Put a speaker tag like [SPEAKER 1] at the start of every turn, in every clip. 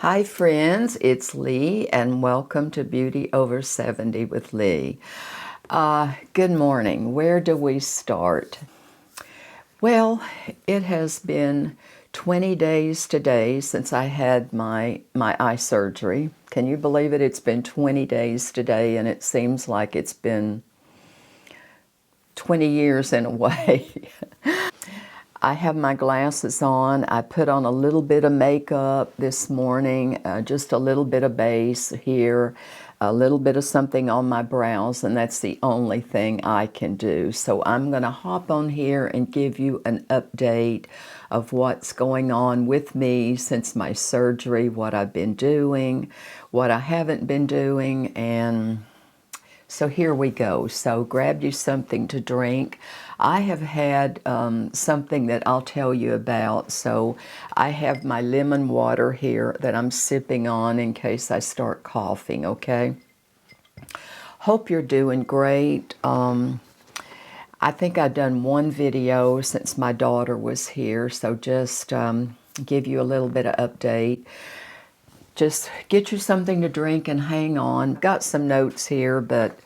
[SPEAKER 1] Hi friends, it's Lee and welcome to Beauty Over 70 with Lee. Good morning. Where do we start? Well, it has been 20 days today since I had my eye surgery. Can you believe it? It's been 20 days today and it seems like it's been 20 years in a way. I have my glasses on. I put on a little bit of makeup this morning, just a little bit of base here, a little bit of something on my brows, and that's the only thing I can do. So I'm going to hop on here and give you an update of what's going on with me since my surgery, what I've been doing, what I haven't been doing, and so here we go. So grab you something to drink. I have had something that I'll tell you about. So I have my lemon water here that I'm sipping on in case I start coughing, okay? Hope you're doing great. I think I've done one video since my daughter was here, so just give you a little bit of update. Just get you something to drink and hang on. Got some notes here, but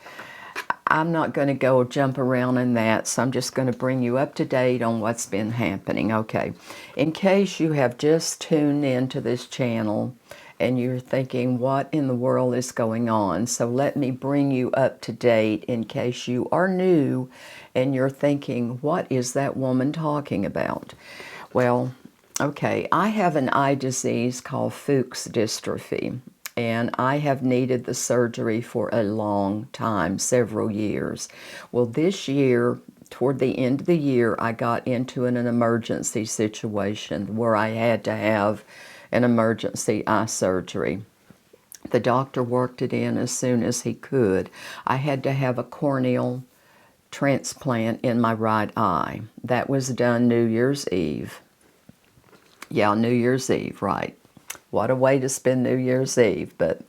[SPEAKER 1] I'm not going to go jump around in that, so I'm just going to bring you up to date on what's been happening. Okay, in case you have just tuned into this channel and you're thinking, what in the world is going on? So let me bring you up to date in case you are new and you're thinking, what is that woman talking about? Well, okay, I have an eye disease called Fuchs dystrophy, and I have needed the surgery for a long time, several years. Well, this year, toward the end of the year, I got into an emergency situation where I had to have an emergency eye surgery. The doctor worked it in as soon as he could. I had to have a corneal transplant in my right eye. That was done New Year's Eve. Yeah, New Year's Eve, right. What a way to spend New Year's Eve, but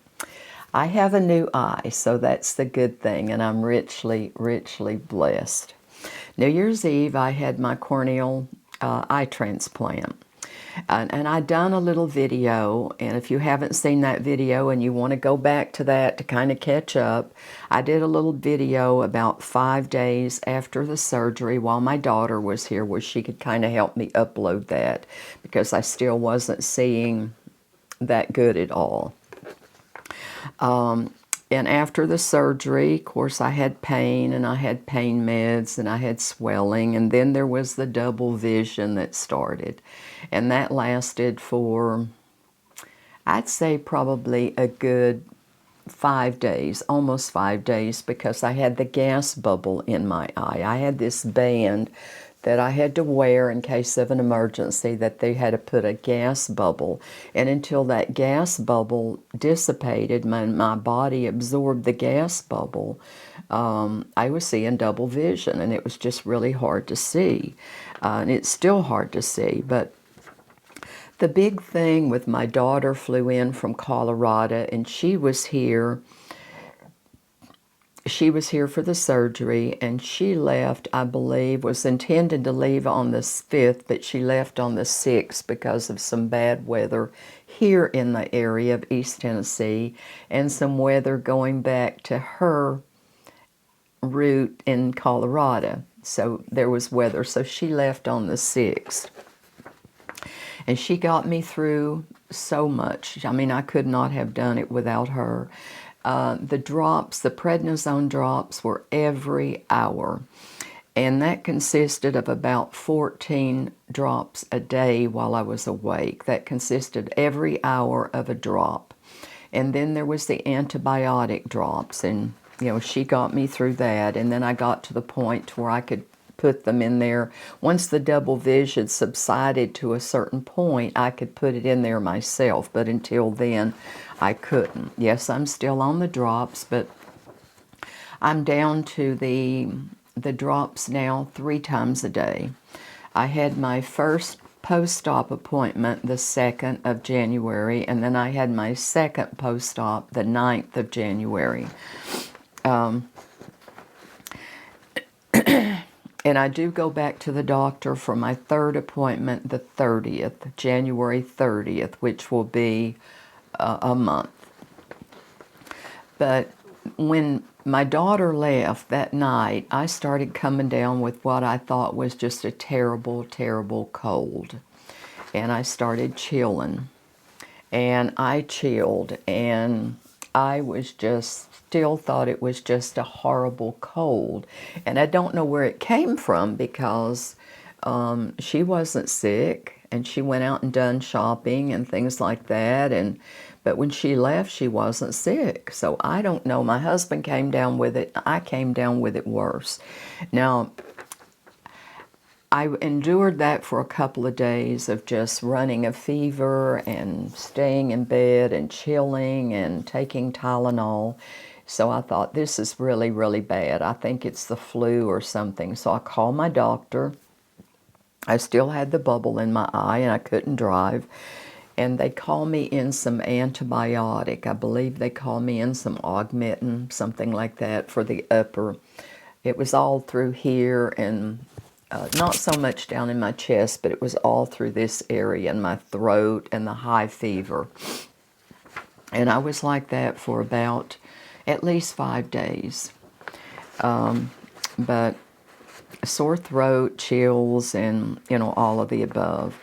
[SPEAKER 1] I have a new eye, so that's the good thing, and I'm richly, richly blessed. New Year's Eve, I had my corneal eye transplant, and I'd done a little video, and if you haven't seen that video and you want to go back to that to kind of catch up, I did a little video about 5 days after the surgery while my daughter was here where she could kind of help me upload that because I still wasn't seeing that good at all. And after the surgery, of course, I had pain and I had pain meds and I had swelling, and then there was the double vision that started, and that lasted for, I'd say, probably a good 5 days, almost 5 days, because I had the gas bubble in my eye. I had this band that I had to wear in case of an emergency, that they had to put a gas bubble. And until that gas bubble dissipated, my body absorbed the gas bubble, I was seeing double vision, and it was just really hard to see. And it's still hard to see, but the big thing with my daughter flew in from Colorado, and she was here. She was here for the surgery, and she left, I believe, was intended to leave on the 5th, but she left on the 6th because of some bad weather here in the area of East Tennessee and some weather going back to her route in Colorado. So there was weather, so she left on the 6th. And she got me through so much. I mean, I could not have done it without her. The drops, the prednisone drops, were every hour, and that consisted of about 14 drops a day while I was awake. That consisted every hour of a drop. And then there was the antibiotic drops, and you know, she got me through that, and then I got to the point where I could put them in there. Once the double vision subsided to a certain point, I could put it in there myself, but until then, I couldn't. Yes, I'm still on the drops, but I'm down to the drops now 3 times a day. I had my first post-op appointment the 2nd of January, and then I had my second post-op the 9th of January. And I do go back to the doctor for my 3rd appointment the 30th, January 30th, which will be a month. But when my daughter left that night, I started coming down with what I thought was just a terrible, terrible cold. And I started chilling. And I chilled, and I was just still thought it was just a horrible cold. And I don't know where it came from, because she wasn't sick, and she went out and done shopping and things like that, but when she left, she wasn't sick. So I don't know. My husband came down with it. I came down with it worse. Now, I endured that for a couple of days of just running a fever and staying in bed and chilling and taking Tylenol. So I thought, this is really, really bad. I think it's the flu or something. So I called my doctor. I still had the bubble in my eye and I couldn't drive. And they called me in some antibiotic. I believe they called me in some Augmentin, something like that, for the upper. It was all through here, and not so much down in my chest, but it was all through this area in my throat and the high fever. And I was like that for about at least 5 days. But sore throat, chills, and, you know, all of the above.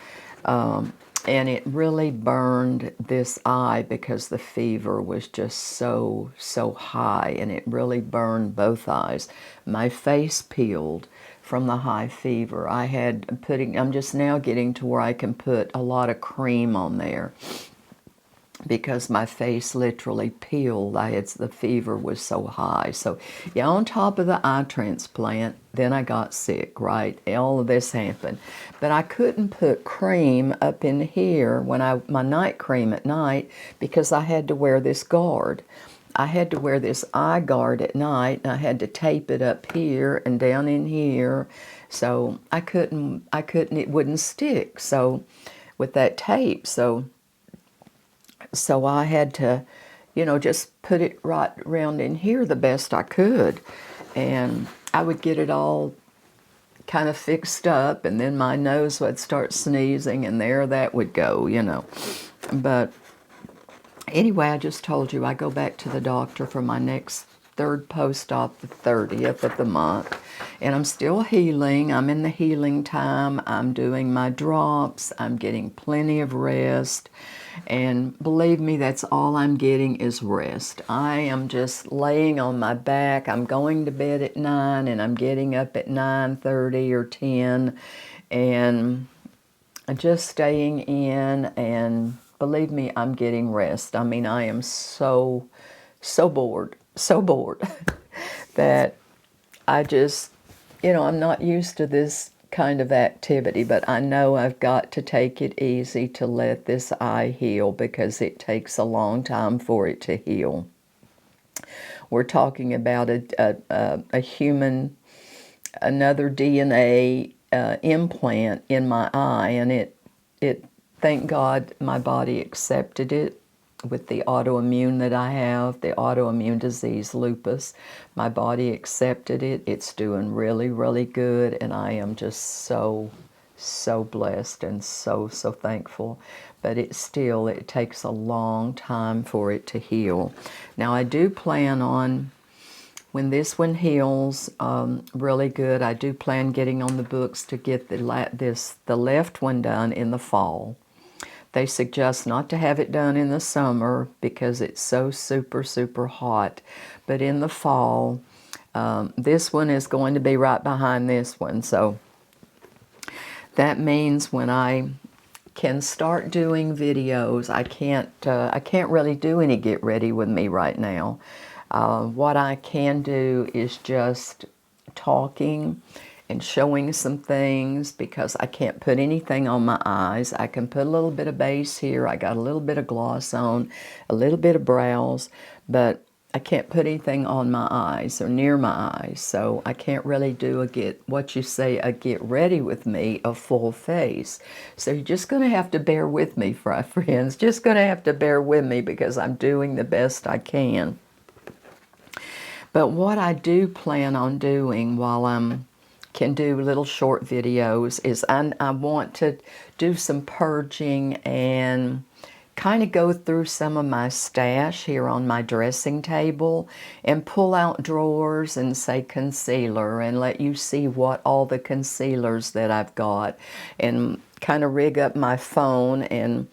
[SPEAKER 1] And it really burned this eye because the fever was just so high, and it really burned both eyes. My face peeled from the high fever. I'm just now getting to where I can put a lot of cream on there, because my face literally peeled. The fever was so high. So yeah, on top of the eye transplant, then I got sick, right? All of this happened. But I couldn't put cream up in here my night cream at night, because I had to wear this guard. I had to wear this eye guard at night, and I had to tape it up here and down in here. So I couldn't, it wouldn't stick. So with that tape, so I had to, you know, just put it right around in here the best I could. And I would get it all kind of fixed up, and then my nose would start sneezing, and there that would go, you know. But anyway, I just told you I go back to the doctor for my next third post-op, the 30th of the month. And I'm still healing. I'm in the healing time. I'm doing my drops. I'm getting plenty of rest. And believe me, that's all I'm getting is rest. I am just laying on my back. I'm going to bed at 9, and I'm getting up at 9:30 or 10. And just staying in, and believe me, I'm getting rest. I mean, I am so bored that I just, you know, I'm not used to this kind of activity, but I know I've got to take it easy to let this eye heal, because it takes a long time for it to heal. We're talking about a human, another DNA implant in my eye, and it thank God my body accepted it. With the autoimmune that I have, the autoimmune disease lupus, my body accepted it. It's doing really, really good, and I am just so blessed and so thankful. But it takes a long time for it to heal. Now, I do plan on, when this one heals really good, I do plan getting on the books to get the left one done in the fall. They suggest not to have it done in the summer because it's so super hot. But in the fall, this one is going to be right behind this one. So that means when I can start doing videos, I can't really do any get ready with me right now. What I can do is just talking and showing some things, because I can't put anything on my eyes. I can put a little bit of base here. I got a little bit of gloss on, a little bit of brows, but I can't put anything on my eyes or near my eyes. So I can't really do a get ready with me, a full face. So you're just going to have to bear with me, friends. Just going to have to bear with me, because I'm doing the best I can. But what I do plan on doing while can do little short videos is I want to do some purging and kind of go through some of my stash here on my dressing table and pull out drawers and say concealer and let you see what all the concealers that I've got, and kind of rig up my phone and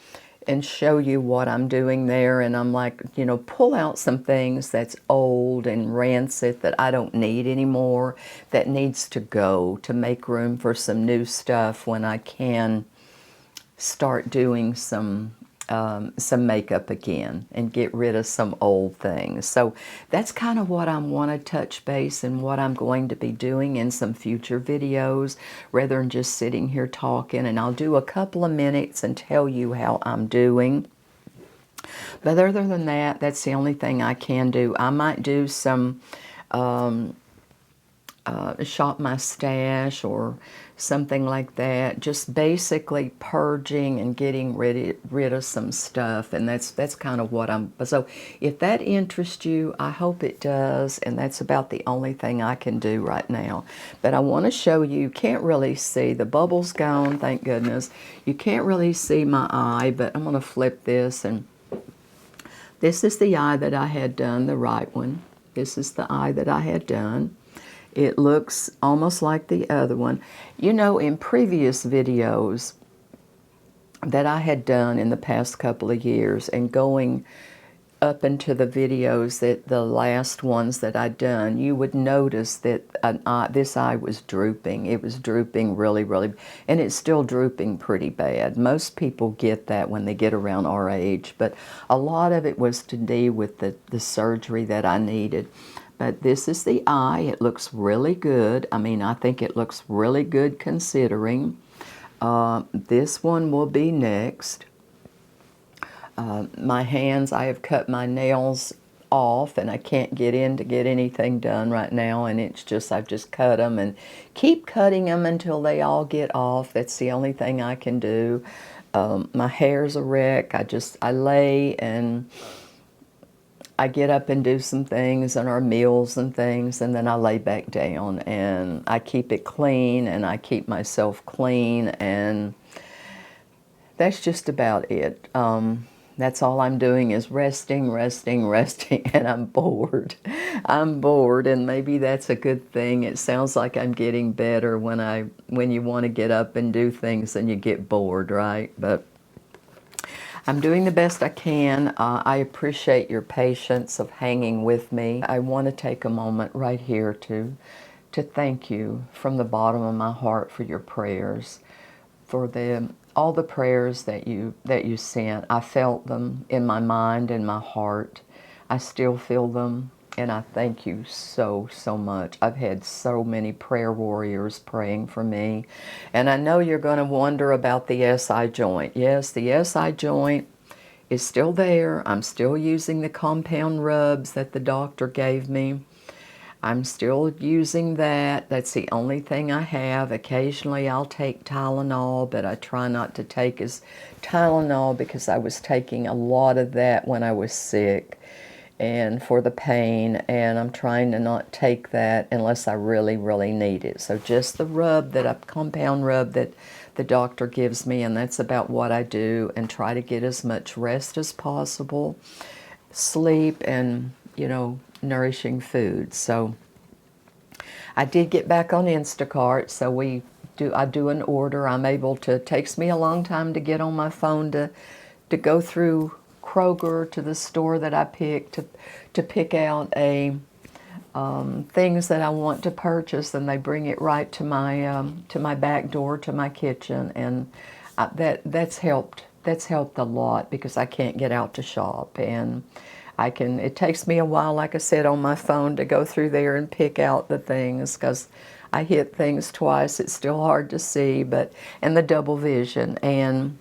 [SPEAKER 1] show you what I'm doing there. And I'm like, you know, pull out some things that's old and rancid that I don't need anymore, that needs to go, to make room for some new stuff when I can start doing some makeup again and get rid of some old things. So that's kind of what I want to touch base and what I'm going to be doing in some future videos, rather than just sitting here talking. And I'll do a couple of minutes and tell you how I'm doing. But other than that, that's the only thing I can do. I might do some shop my stash or something like that, just basically purging and getting rid of some stuff. And that's kind of what I'm, so if that interests you, I hope it does. And that's about the only thing I can do right now. But I want to show you, you can't really see, the bubble's gone, thank goodness. You can't really see my eye, but I'm going to flip this, and this is the eye that I had done, the right one. This is the eye that I had done. It looks almost like the other one. You know, in previous videos that I had done in the past couple of years, and going up into the videos, that the last ones that I'd done, you would notice that this eye was drooping. It was drooping really, really, and it's still drooping pretty bad. Most people get that when they get around our age, but a lot of it was to do with the surgery that I needed. But this is the eye. It looks really good. I mean, I think it looks really good considering. This one will be next. My hands, I have cut my nails off, and I can't get in to get anything done right now, and it's just, I've just cut them and keep cutting them until they all get off. That's the only thing I can do. My hair's a wreck. I lay and I get up and do some things and our meals and things, and then I lay back down, and I keep it clean, and I keep myself clean, and that's just about it. That's all I'm doing is resting, resting, resting, and I'm bored. I'm bored, and maybe that's a good thing. It sounds like I'm getting better when you want to get up and do things and you get bored, right? But I'm doing the best I can. I appreciate your patience of hanging with me. I want to take a moment right here to thank you from the bottom of my heart for your prayers, for all the prayers that you sent. I felt them in my mind and my heart. I still feel them, and I thank you so, so much. I've had so many prayer warriors praying for me. And I know you're going to wonder about the SI joint. Yes, the SI joint is still there. I'm still using the compound rubs that the doctor gave me. I'm still using that. That's the only thing I have. Occasionally I'll take Tylenol, but I try not to take as Tylenol because I was taking a lot of that when I was sick and for the pain, and I'm trying to not take that unless I really, really need it. So just the rub, compound rub that the doctor gives me, and that's about what I do, and try to get as much rest as possible, sleep, and, you know, nourishing food. So I did get back on Instacart, so I do an order. I'm able to, it takes me a long time to get on my phone to go through Kroger to the store that I picked to pick out things that I want to purchase, and they bring it right to my back door, to my kitchen, and that's helped. That's helped a lot because I can't get out to shop, and it takes me a while, like I said, on my phone to go through there and pick out the things because I hit things twice. It's still hard to see, and the double vision, and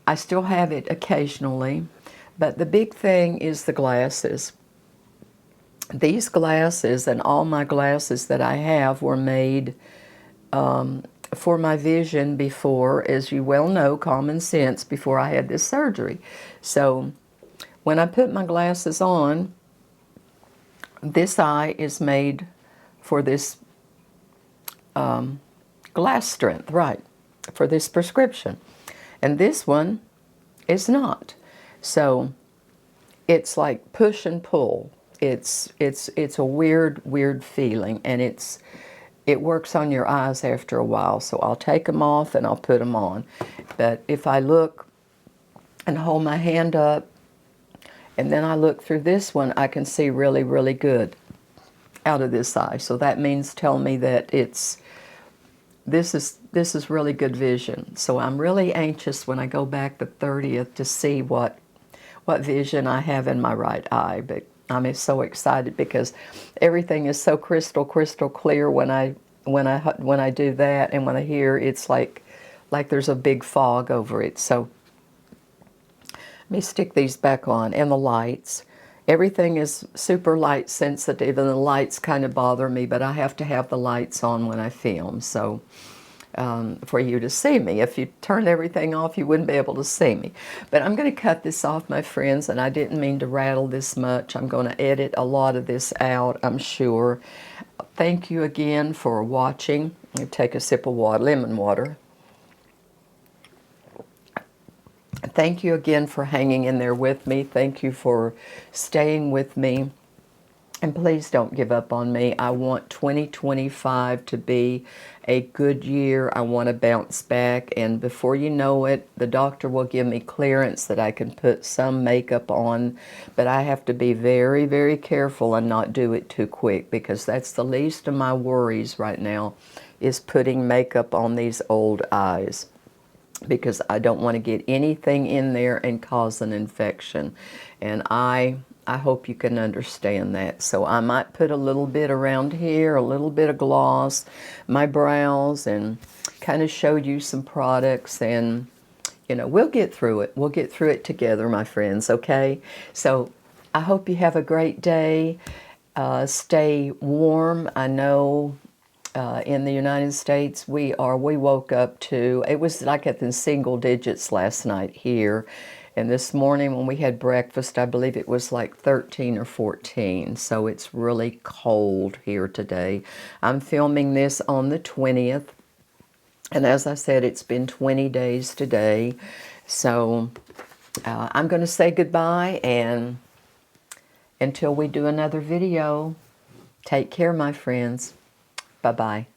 [SPEAKER 1] I still have it occasionally, but the big thing is the glasses. These glasses and all my glasses that I have were made for my vision before, as you well know, common sense, before I had this surgery. So when I put my glasses on, this eye is made for this glass strength, right, for this prescription. And this one It's not. So it's like push and pull. It's a weird feeling, and it works on your eyes after a while. So I'll take them off and I'll put them on. But if I look and hold my hand up and then I look through this one, I can see really good out of this eye. So that means tell me that this is really good vision. So I'm really anxious when I go back the 30th to see what vision I have in my right eye. But I'm so excited because everything is so crystal clear when I do that, and when I hear it's like there's a big fog over it. So let me stick these back on, and the lights. Everything is super light sensitive, and the lights kind of bother me, but I have to have the lights on when I film, so for you to see me. If you turned everything off, you wouldn't be able to see me. But I'm going to cut this off, my friends, and I didn't mean to rattle this much. I'm going to edit a lot of this out, I'm sure. Thank you again for watching. Let me take a sip of water, lemon water. Thank you again for hanging in there with me. Thank you for staying with me. And please don't give up on me. I want 2025 to be a good year. I want to bounce back. And before you know it, the doctor will give me clearance that I can put some makeup on. But I have to be very careful and not do it too quick, because that's the least of my worries right now, is putting makeup on these old eyes, because I don't want to get anything in there and cause an infection. And I hope you can understand that. So I might put a little bit around here, a little bit of gloss, my brows, and kind of show you some products, and you know, we'll get through it. We'll get through it together, my friends, okay? So I hope you have a great day. Stay warm. I know in the United States, we woke up to, it was like at the single digits last night here. And this morning when we had breakfast, I believe it was like 13 or 14. So it's really cold here today. I'm filming this on the 20th. And as I said, it's been 20 days today. So I'm going to say goodbye, and until we do another video, take care, my friends. Bye-bye.